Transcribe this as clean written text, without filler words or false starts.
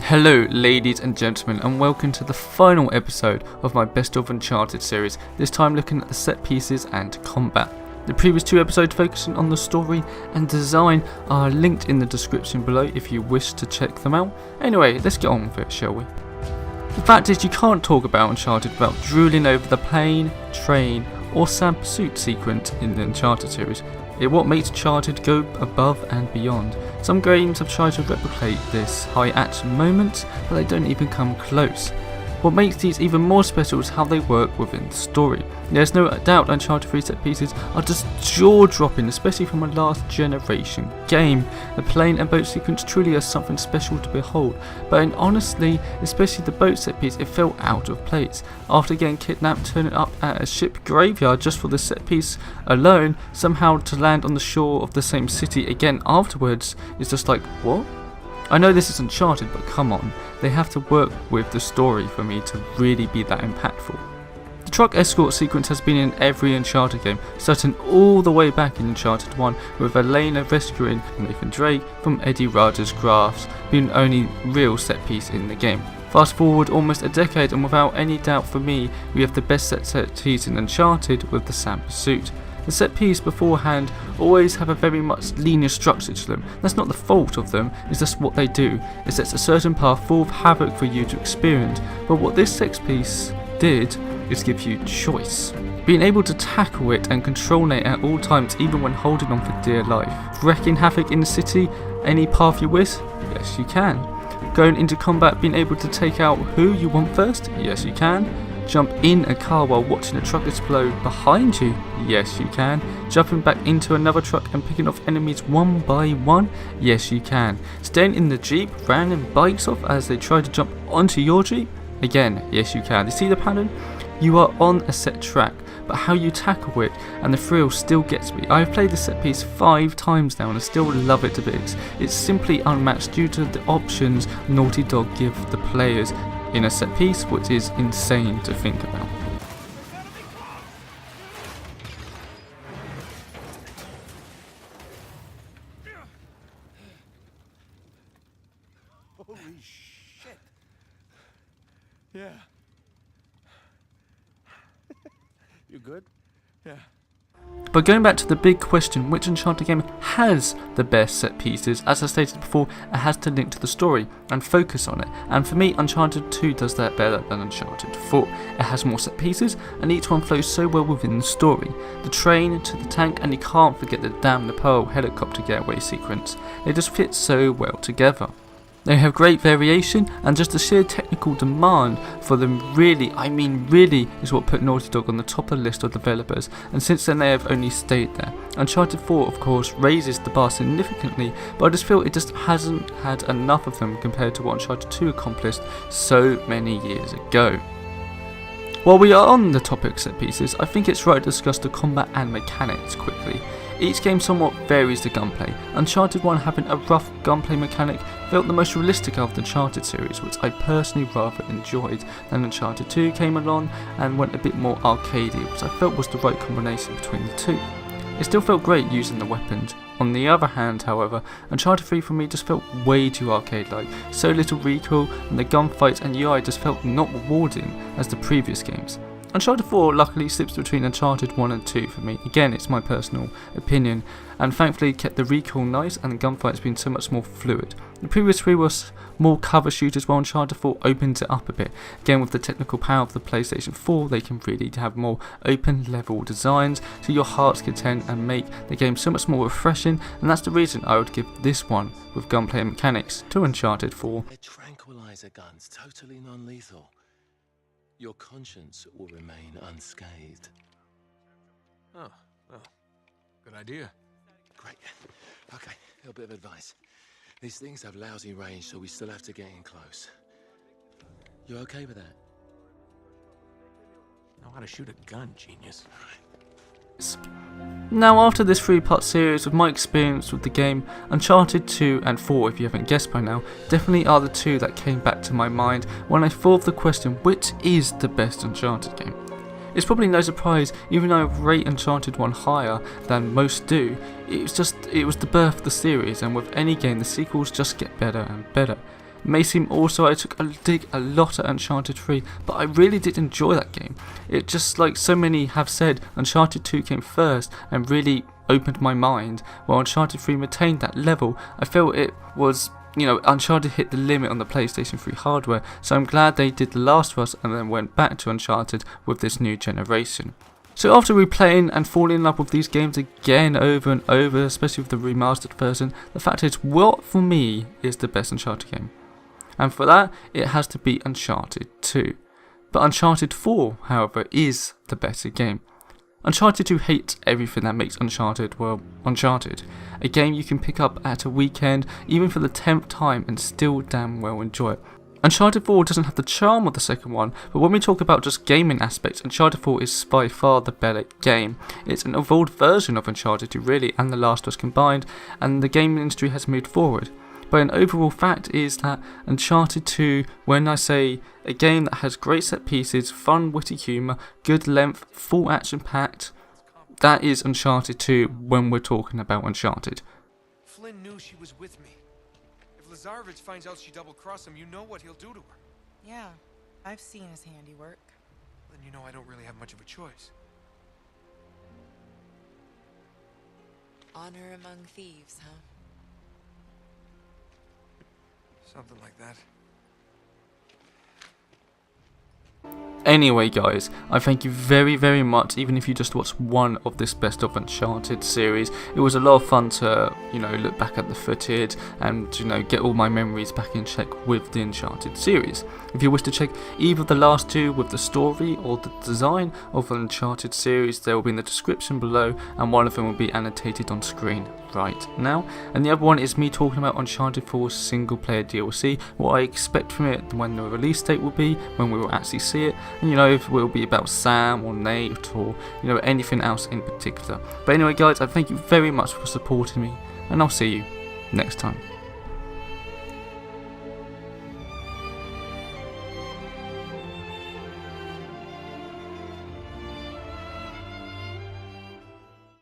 Hello ladies and gentlemen, and welcome to the final episode of my Best of Uncharted series, this time looking at the set pieces and combat. The previous two episodes focusing on the story and design are linked in the description below if you wish to check them out. Anyway, let's get on with it, shall we? The fact is, you can't talk about Uncharted without drooling over the plane, train or sad pursuit sequence in the Uncharted series. It's what makes Uncharted go above and beyond. Some games have tried to replicate this high action moment, but they don't even come close. What makes these even more special is how they work within the story. There's no doubt Uncharted 3 set pieces are just jaw-dropping, especially from a last generation game. The plane and boat sequence truly is something special to behold, but honestly, especially the boat set piece, it felt out of place. After getting kidnapped, turning up at a ship graveyard just for the set piece alone, somehow to land on the shore of the same city again afterwards, is just like, what? I know this is Uncharted, but come on, they have to work with the story for me to really be that impactful. The truck escort sequence has been in every Uncharted game, starting all the way back in Uncharted 1 with Elena rescuing Nathan Drake from Eddie Rajar's grasp being the only real set piece in the game. Fast forward almost a decade and without any doubt for me, we have the best set piece in Uncharted with the sad pursuit. The set piece beforehand always have a very much linear structure to them. That's not the fault of them, it's just what they do. It sets a certain path full of havoc for you to experience, but what this set piece did is give you choice. Being able to tackle it and control it at all times, even when holding on for dear life. Wrecking havoc in the city, any path you wish? Yes you can. Going into combat, being able to take out who you want first? Yes you can. Jump in a car while watching a truck explode behind you? Yes you can. Jumping back into another truck and picking off enemies one by one? Yes you can. Staying in the Jeep, random bikes off as they try to jump onto your Jeep? Again, yes you can. You see the pattern? You are on a set track, but how you tackle it and the thrill still gets me. I've played the set piece 5 times now and I still love it to bits. It's simply unmatched due to the options Naughty Dog give the players in a set piece, which is insane to think about. Holy shit. Yeah. You good? Yeah. But going back to the big question, which Uncharted game has the best set pieces? As I stated before, it has to link to the story and focus on it. And for me, Uncharted 2 does that better than Uncharted 4. It has more set pieces and each one flows so well within the story. The train to the tank, and you can't forget the damn Nepal helicopter getaway sequence. They just fit so well together. They have great variation, and just the sheer technical demand for them really, I mean really, is what put Naughty Dog on the top of the list of developers, and since then they have only stayed there. Uncharted 4 of course raises the bar significantly, but I just feel it just hasn't had enough of them compared to what Uncharted 2 accomplished so many years ago. While we are on the topic of set pieces, I think it's right to discuss the combat and mechanics quickly. Each game somewhat varies the gunplay. Uncharted 1 having a rough gunplay mechanic felt the most realistic of the Uncharted series, which I personally rather enjoyed. Then Uncharted 2 came along and went a bit more arcadey, which I felt was the right combination between the two. It still felt great using the weapons. On the other hand, however, Uncharted 3 for me just felt way too arcade-like. So little recoil, and the gunfights and UI just felt not rewarding as the previous games. Uncharted 4 luckily slips between Uncharted 1 and 2 for me. Again, it's my personal opinion, and thankfully kept the recoil nice and the gunfights being so much more fluid. The previous 3 was more cover shooters, while Uncharted 4 opens it up a bit. Again, with the technical power of the PlayStation 4, they can really have more open level designs to your heart's content and make the game so much more refreshing, and that's the reason I would give this one with gunplay mechanics to Uncharted 4. They're tranquilizer guns, totally non-lethal. Your conscience will remain unscathed. Oh, well, good idea. Great. Okay, a little bit of advice. These things have lousy range, so we still have to get in close. You okay with that? Know how to shoot a gun, genius. Now, after this 3-part series of my experience with the game, Uncharted 2 and 4, if you haven't guessed by now, definitely are the two that came back to my mind when I thought of the question, which is the best Uncharted game? It's probably no surprise, even though I rate Uncharted 1 higher than most do, it was the birth of the series, and with any game the sequels just get better and better. It may seem also I took a dig a lot at Uncharted 3, but I really did enjoy that game. It just, like so many have said, Uncharted 2 came first and really opened my mind, while Uncharted 3 maintained that level. I felt it was, Uncharted hit the limit on the PlayStation 3 hardware, so I'm glad they did The Last of Us and then went back to Uncharted with this new generation. So after replaying and falling in love with these games again over and over, especially with the remastered version, the fact is, what for me is the best Uncharted game? And for that, it has to be Uncharted 2. But Uncharted 4, however, is the better game. Uncharted 2 hates everything that makes Uncharted, well, Uncharted. A game you can pick up at a weekend, even for the 10th time, and still damn well enjoy it. Uncharted 4 doesn't have the charm of the second one, but when we talk about just gaming aspects, Uncharted 4 is by far the better game. It's an evolved version of Uncharted 2 really, and The Last of Us combined, and the gaming industry has moved forward. But an overall fact is that Uncharted 2, when I say a game that has great set pieces, fun witty humour, good length, full action packed, that is Uncharted 2 when we're talking about Uncharted. Flynn knew she was with me. If Lazarevich finds out she double-crossed him, you know what he'll do to her. Yeah, I've seen his handiwork. Then you know I don't really have much of a choice. Honor among thieves, huh? Something like that. Anyway guys, I thank you very much, even if you just watched one of this Best of Uncharted series. It was a lot of fun to, look back at the footage and, get all my memories back in check with the Uncharted series. If you wish to check either of the last two with the story or the design of the Uncharted series, they will be in the description below, and one of them will be annotated on screen right now. And the other one is me talking about Uncharted 4's single player DLC, what I expect from it, when the release date will be, when we will actually see it, and if it will be about Sam or Nate or anything else in particular. But anyway guys, I thank you very much for supporting me, and I'll see you next time.